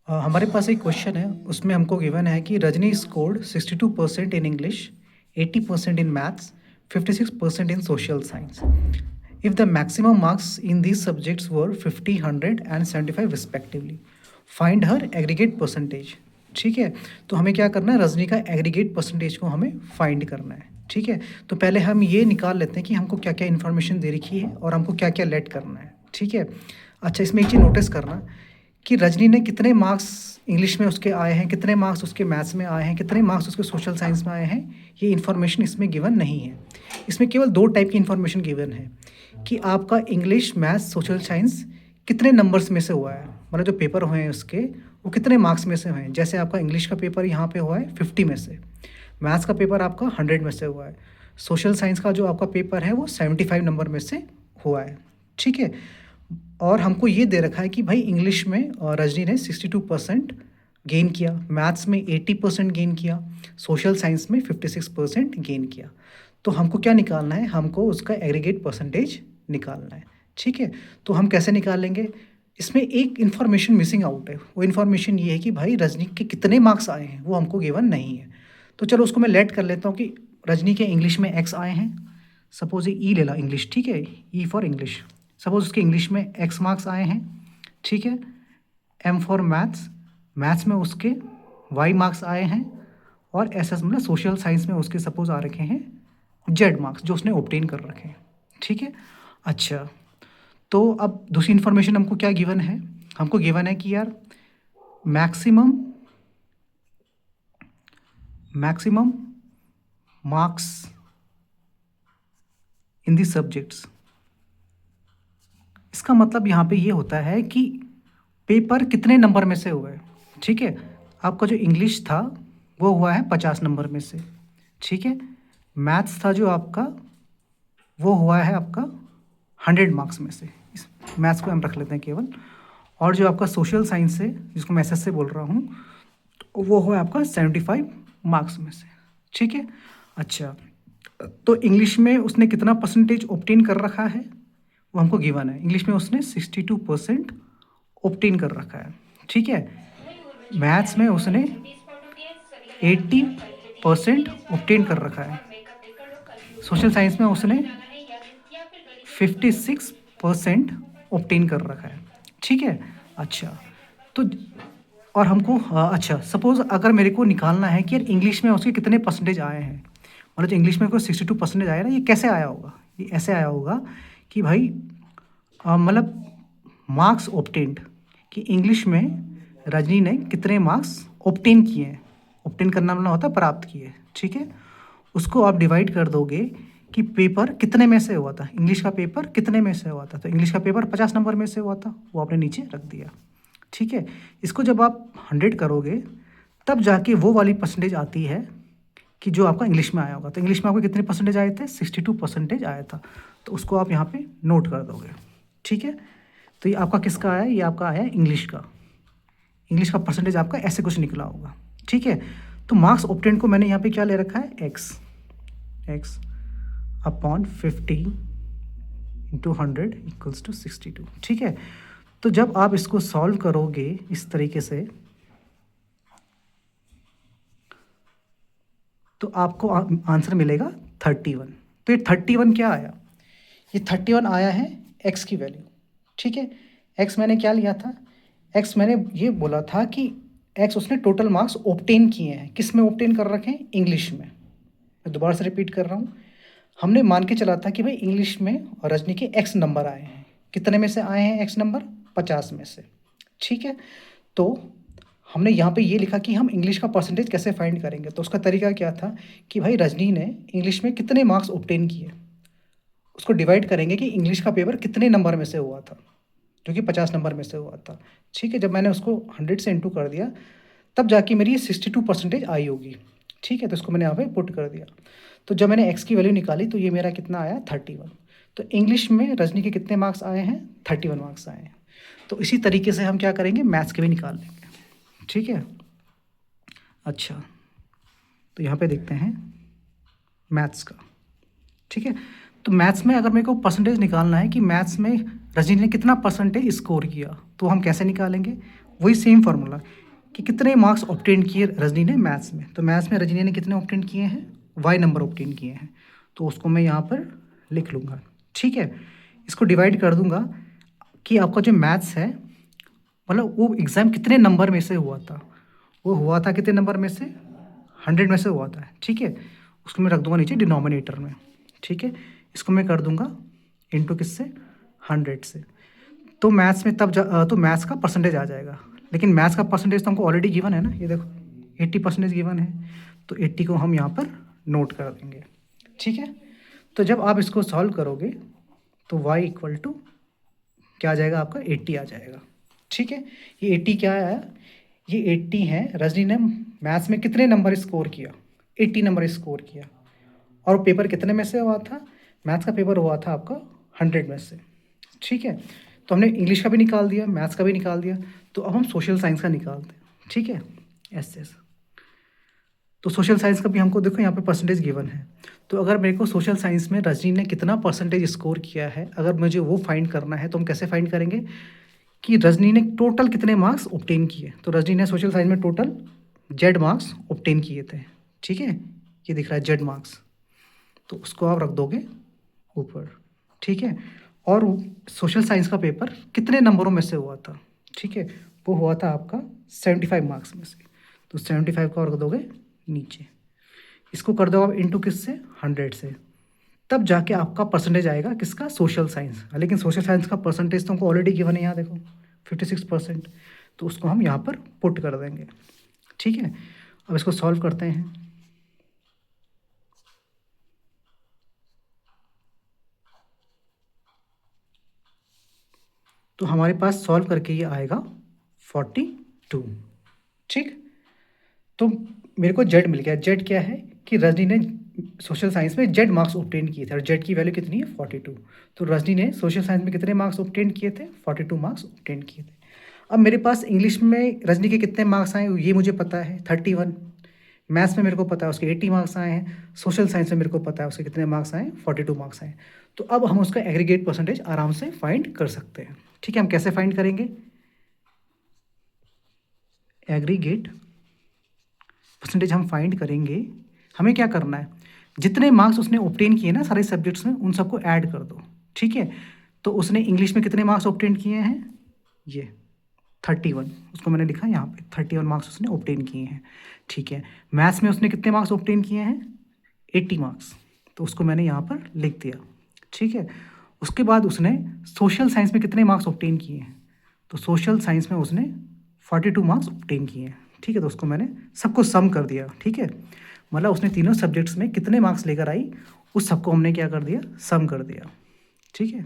हमारे पास एक क्वेश्चन है, उसमें हमको गिवन है कि Rajni scored 62% in English, 80% in maths, 56% in social science. If the maximum marks in these subjects were 50, 100 and 75 respectively, find her aggregate percentage. ठीक है, तो हमें क्या करना है, रजनी का एग्रीगेट परसेंटेज को हमें फाइंड करना है। ठीक है, तो पहले हम ये निकाल लेते हैं कि हमको क्या क्या इन्फॉर्मेशन दे रखी है और हमको क्या क्या लेट करना है। ठीक है, अच्छा, इसमें एक चीज़ नोटिस करना कि रजनी ने कितने मार्क्स इंग्लिश में उसके आए हैं, कितने मार्क्स उसके मैथ्स में आए हैं, कितने मार्क्स उसके सोशल साइंस में आए हैं, ये इन्फॉर्मेशन इसमें गिवन नहीं है। इसमें केवल दो टाइप की इन्फॉर्मेशन गिवन है कि आपका इंग्लिश, मैथ्स, सोशल साइंस कितने नंबर्स में से हुआ है, मतलब जो पेपर हुए हैं उसके वो कितने मार्क्स में से हुए हैं। जैसे आपका इंग्लिश का पेपर यहाँ पे हुआ है 50 में से, मैथ्स का पेपर आपका 100 में से हुआ है, सोशल साइंस का जो आपका पेपर है वो 75 नंबर में से हुआ है। ठीक है, और हमको ये दे रखा है कि भाई इंग्लिश में रजनी ने 62% गेन किया, मैथ्स में 80% गेन किया, सोशल साइंस में 56% गेन किया। तो हमको क्या निकालना है, हमको उसका एग्रीगेट परसेंटेज निकालना है। ठीक है, तो हम कैसे निकालेंगे, इसमें एक इन्फॉर्मेशन मिसिंग आउट है। वो इन्फॉर्मेशन ये है कि भाई रजनी के कितने मार्क्स आए हैं वो हमको गिवन नहीं है। तो चलो उसको मैं लेट कर लेता हूँ कि रजनी के इंग्लिश में एक्स आए हैं, सपोज ये ई ले ला इंग्लिश। ठीक है, ई फॉर इंग्लिश, सपोज उसके इंग्लिश में एक्स मार्क्स आए हैं। ठीक है, एम फॉर मैथ्स, मैथ्स में उसके वाई मार्क्स आए हैं, और एस एस मतलब सोशल साइंस में उसके सपोज आ रखे हैं जेड मार्क्स जो उसने ऑब्टेन कर रखे हैं। ठीक है, अच्छा, तो अब दूसरी इन्फॉर्मेशन हमको क्या गिवन है, हमको गिवन है कि यार maximum maximum marks in the subjects. इसका मतलब यहाँ पे ये होता है कि पेपर कितने नंबर में से हुआ है। ठीक है, आपका जो इंग्लिश था वो हुआ है 50 नंबर में से। ठीक है, मैथ्स था जो आपका वो हुआ है आपका 100 मार्क्स में से, इस मैथ्स को हम रख लेते हैं केवल। और जो आपका सोशल साइंस है जिसको मैं एसएस से बोल रहा हूँ, तो वो हुआ आपका 75 मार्क्स में से। ठीक है, अच्छा, तो इंग्लिश में उसने कितना परसेंटेज ऑब्टेन कर रखा है वो हमको गिवन है। इंग्लिश में उसने 62% ऑब्टेन कर रखा है। ठीक है, मैथ्स में उसने 80% ऑब्टेन कर रखा है, सोशल साइंस में उसने 56% ऑब्टेन कर रखा है। ठीक है, अच्छा, तो और हमको अच्छा, सपोज अगर मेरे को निकालना है कि यार इंग्लिश में उसके कितने परसेंटेज आए हैं, मतलब जो इंग्लिश में कोई 62% आया ना, ये कैसे आया होगा, ये ऐसे आया होगा कि भाई मतलब मार्क्स ऑब्टेन्ड, कि इंग्लिश में रजनी ने कितने मार्क्स ऑब्टेन किए हैं। ऑब्टेन करना मतलब होता है प्राप्त किए। ठीक है, उसको आप डिवाइड कर दोगे कि पेपर कितने में से हुआ था, इंग्लिश का पेपर कितने में से हुआ था। तो इंग्लिश का पेपर 50 नंबर में से हुआ था, वो आपने नीचे रख दिया। ठीक है, इसको जब आप 100 करोगे तब जाके वो वाली परसेंटेज आती है कि जो आपका इंग्लिश में आया होगा। तो इंग्लिश में आपको कितने परसेंटेज आए थे, 62% आया था, तो उसको आप यहाँ पे नोट कर दोगे। ठीक है, तो ये आपका किसका आया, ये आपका आया इंग्लिश का। इंग्लिश का परसेंटेज आपका ऐसे कुछ निकला होगा। ठीक है, तो मार्क्स ऑब्टेन को मैंने यहाँ पे क्या ले रखा है, x upon 50 into 100 equals to 62। ठीक है, तो जब आप इसको सॉल्व करोगे इस तरीके से तो आपको आंसर मिलेगा 31। तो ये 31 क्या आया, ये 31 आया है एक्स की वैल्यू। ठीक है, एक्स मैंने क्या लिया था, एक्स मैंने ये बोला था कि एक्स उसने टोटल मार्क्स ऑब्टेन किए हैं, किस में ऑब्टेन कर रखे हैं, इंग्लिश में। मैं दोबारा से रिपीट कर रहा हूँ, हमने मान के चला था कि भाई इंग्लिश में और रजनी के एक्स नंबर आए हैं, कितने में से आए हैं एक्स नंबर, 50 में से। ठीक है, तो हमने यहाँ पे ये लिखा कि हम इंग्लिश का परसेंटेज कैसे फाइंड करेंगे। तो उसका तरीका क्या था कि भाई रजनी ने इंग्लिश में कितने मार्क्स ऑब्टेन किए, उसको डिवाइड करेंगे कि इंग्लिश का पेपर कितने नंबर में से हुआ था, जो कि 50 नंबर में से हुआ था। ठीक है, जब मैंने उसको 100 से इंटू कर दिया तब जाके मेरी 62% आई होगी। ठीक है, तो इसको मैंने यहाँ पे पुट कर दिया। तो जब मैंने एक्स की वैल्यू निकाली तो ये मेरा कितना आया, 31। तो इंग्लिश में रजनी के कितने मार्क्स आए हैं, 31 मार्क्स आए हैं। तो इसी तरीके से हम क्या करेंगे, मैथ्स के भी निकाल लेंगे। ठीक है, अच्छा, तो यहाँ पे देखते हैं मैथ्स का। ठीक है, तो मैथ्स में अगर मेरे को परसेंटेज निकालना है कि मैथ्स में रजनी ने कितना परसेंटेज स्कोर किया, तो हम कैसे निकालेंगे, वही सेम फार्मूला कि कितने मार्क्स ऑब्टेन किए रजनी ने मैथ्स में। तो मैथ्स में रजनी ने कितने ऑब्टेन किए हैं, वाई नंबर ऑब्टेन किए हैं। तो उसको मैं यहाँ पर लिख लूँगा, ठीक है। इसको डिवाइड कर दूँगा कि आपका जो मैथ्स है, मतलब वो एग्ज़ाम कितने नंबर में से हुआ था। वो हुआ था कितने नंबर में से, 100 में से हुआ था, ठीक है। उसको मैं रख दूँगा नीचे डिनोमिनेटर में, ठीक है। इसको मैं कर दूँगा इंटू किससे, 100 से। तो मैथ्स में तो मैथ्स का परसेंटेज आ जाएगा। लेकिन मैथ्स का परसेंटेज तो हमको ऑलरेडी गिवन है ना, ये देखो 80% गिवन है। तो 80 को हम यहाँ पर नोट कर देंगे, ठीक है। तो जब आप इसको सॉल्व करोगे तो y इक्वल टू क्या आ जाएगा आपका, 80 आ जाएगा, ठीक है। ये 80 क्या आया, ये 80 है। रजनी ने मैथ्स में कितने नंबर स्कोर किया, 80 नंबर स्कोर किया। और पेपर कितने में से हुआ था, मैथ्स का पेपर हुआ था आपका 100 में से, ठीक है। तो हमने इंग्लिश का भी निकाल दिया, मैथ्स का भी निकाल दिया। तो अब हम सोशल साइंस का निकालते हैं, ठीक है। एस तो सोशल साइंस का भी हमको देखो यहाँ पे परसेंटेज गिवन है। तो अगर मेरे को सोशल साइंस में रजनी ने कितना परसेंटेज स्कोर किया है, अगर मुझे वो फाइंड करना है तो हम कैसे फाइंड करेंगे कि रजनी ने टोटल कितने मार्क्स ऑब्टेन किए। तो रजनी ने सोशल साइंस में टोटल जेड मार्क्स ऑब्टेन किए थे, ठीक है। ये दिख रहा है जेड मार्क्स, तो उसको आप रख दोगे ऊपर, ठीक है। और सोशल साइंस का पेपर कितने नंबरों में से हुआ था, ठीक है। वो हुआ था आपका 75 मार्क्स में से। तो 75 को रख दोगे नीचे। इसको कर दो आप इंटू किससे, 100 से। तब जाके आपका परसेंटेज आएगा किसका, सोशल साइंस। लेकिन सोशल साइंस का परसेंटेज तो हमको ऑलरेडी गिवन है, यहाँ देखो 56%। तो उसको हम यहाँ पर पुट कर देंगे, ठीक है। अब इसको सॉल्व करते हैं। तो हमारे पास सॉल्व करके ये आएगा 42, ठीक। तो मेरे को जेड मिल गया। जेड क्या है कि रजनी ने सोशल साइंस में जेड मार्क्स ऑब्टेन किए थे, और जेड की वैल्यू कितनी है, 42। तो रजनी ने सोशल साइंस में कितने मार्क्स ऑब्टेन किए थे, 42 मार्क्स ऑब्टेन किए थे। अब मेरे पास इंग्लिश में रजनी के कितने मार्क्स आए ये मुझे पता है, 31। मैथ्स में मेरे को पता है उसके 80 मार्क्स आए हैं। सोशल साइंस में मेरे को पता है उसके कितने मार्क्स आए, 42 मार्क्स आए। तो अब हम उसका एग्रीगेट परसेंटेज आराम से फाइंड कर सकते हैं, ठीक है। हम कैसे फाइंड करेंगे, एग्रीगेट परसेंटेज हम फाइंड करेंगे। हमें क्या करना है, जितने मार्क्स उसने ऑब्टेन किए ना सारे सब्जेक्ट्स में, उन सबको ऐड कर दो, ठीक है। तो उसने इंग्लिश में कितने मार्क्स ऑब्टेन किए हैं, ये 31, उसको मैंने लिखा यहाँ पे 31 मार्क्स उसने ऑब्टेन किए हैं, ठीक है। मैथ्स में उसने कितने मार्क्स ऑब्टेन किए हैं, 80 मार्क्स। तो उसको मैंने यहाँ पर लिख दिया, ठीक है। उसके बाद उसने सोशल साइंस में कितने मार्क्स ऑब्टेन किए हैं, तो सोशल साइंस में उसने 42 मार्क्स ऑब्टेन किए हैं, ठीक है। तो उसको मैंने सबको सम कर दिया, ठीक है। मतलब उसने तीनों सब्जेक्ट्स में कितने मार्क्स लेकर आई, उस सबको हमने क्या कर दिया, सम कर दिया, ठीक है।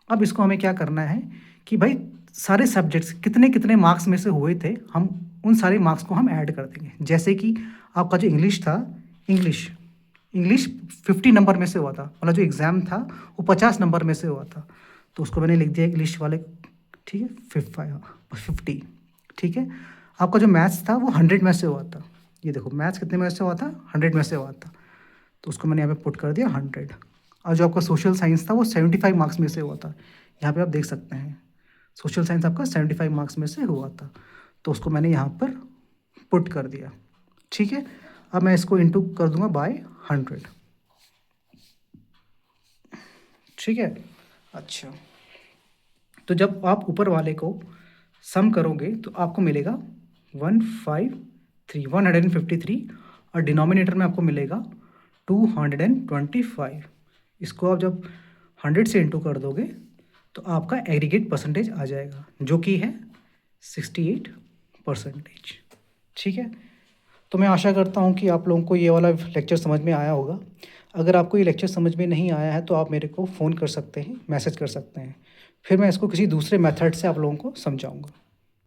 अब इसको हमें क्या करना है कि भाई सारे सब्जेक्ट्स कितने कितने मार्क्स में से हुए थे, हम उन सारे मार्क्स को हम ऐड कर देंगे। जैसे कि आपका जो इंग्लिश था, इंग्लिश 50 नंबर में से हुआ था, मतलब जो एग्ज़ाम था वो 50 नंबर में से हुआ था। तो उसको मैंने लिख दिया इंग्लिश वाले, ठीक है, 50, ठीक है। आपका जो मैथ्स था वो 100 में से हुआ था। ये देखो मैथ्स कितने में से हुआ था, 100 में से हुआ था। तो उसको मैंने यहाँ पे पुट कर दिया 100। और जो आपका सोशल साइंस था वो 75 मार्क्स में से हुआ था। यहाँ पे आप देख सकते हैं सोशल साइंस आपका 75 मार्क्स में से हुआ था। तो उसको मैंने यहाँ पर पुट कर दिया, ठीक है। अब मैं इसको इंटू कर दूंगा बाय 100, ठीक है। अच्छा, तो जब आप ऊपर वाले को सम करोगे तो आपको मिलेगा 153 और डिनोमिनेटर में आपको मिलेगा 225। इसको आप जब 100 से इंटू कर दोगे तो आपका एग्रीगेट परसेंटेज आ जाएगा, जो कि है 68%, ठीक है। तो मैं आशा करता हूँ कि आप लोगों को ये वाला लेक्चर समझ में आया होगा। अगर आपको ये लेक्चर समझ में नहीं आया है तो आप मेरे को फ़ोन कर सकते हैं, मैसेज कर सकते हैं, फिर मैं इसको किसी दूसरे मेथड से आप लोगों को समझाऊँगा।